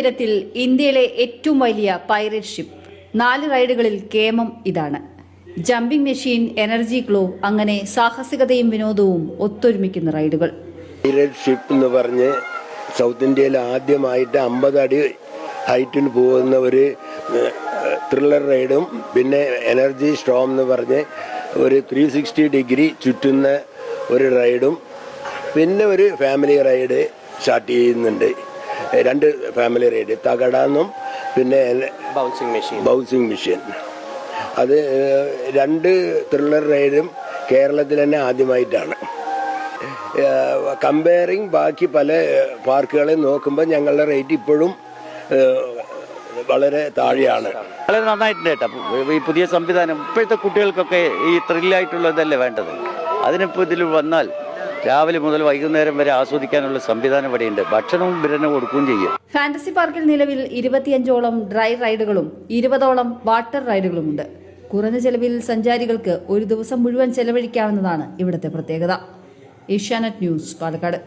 ഉയരത്തിൽ ഇന്ത്യയിലെ ഏറ്റവും വലിയ പൈറേറ്റ് ഷിപ്പ്. 4 റൈഡുകളിൽ കേമം ഇതാണ്. ജമ്പിംഗ് മെഷീൻ, എനർജി ഗ്ലോ, അങ്ങനെ സാഹസികതയും വിനോദവും ഒത്തൊരുമിക്കുന്ന റൈഡുകൾ. പൈറേറ്റ് ഷിപ്പ് എന്ന് പറഞ്ഞ് സൗത്ത് ഇന്ത്യയിൽ ആദ്യമായിട്ട് 50 അടി ഹൈറ്റിൽ പോകുന്ന ഒരു ത്രില്ലർ റൈഡും, പിന്നെ എനർജി സ്റ്റോം എന്ന് പറഞ്ഞ് ഒരു 360 ഡിഗ്രി ചുറ്റുന്ന ഒരു റൈഡും, പിന്നെ ഒരു ഫാമിലി റൈഡ് സ്റ്റാർട്ട് ചെയ്യുന്നുണ്ട്. 2 ഫാമിലി റൈഡ്, തകടാന്നും പിന്നെ ബൗൺസിങ് മെഷീൻ. അത് 2 ത്രില്ലർ റൈഡും കേരളത്തിൽ തന്നെ ആദ്യമായിട്ടാണ്. കമ്പയറിങ് ബാക്കി പല പാർക്കുകളെ നോക്കുമ്പോൾ ഞങ്ങളുടെ റേറ്റ് ഇപ്പോഴും വളരെ താഴെയാണ്. വളരെ നന്നായിട്ടുണ്ട് കേട്ടോ. ഈ പുതിയ സംവിധാനം ഇപ്പോഴത്തെ കുട്ടികൾക്കൊക്കെ ഈ ത്രില്ലായിട്ടുള്ളതല്ലേ വേണ്ടത്. അതിനിപ്പോൾ ഇതിൽ വന്നാൽ രാവിലെ മുതൽ വൈകുന്നേരം വരെ ആസ്വദിക്കാനുള്ള സംവിധാനം ഇവിടെയുണ്ട്. ഭക്ഷണവും വിതരണം കൊടുക്കുകയും ചെയ്യും. ഫാന്റസി പാർക്കിൽ നിലവിൽ 25ഓളം ഡ്രൈ റൈഡുകളും 20ഓളം വാട്ടർ റൈഡുകളുമുണ്ട്. കുറഞ്ഞ ചെലവിൽ സഞ്ചാരികൾക്ക് ഒരു ദിവസം മുഴുവൻ ചെലവഴിക്കാവുന്നതാണ് ഇവിടുത്തെ പ്രത്യേകത. ഏഷ്യാനെറ്റ് ന്യൂസ്, പാലക്കാട്.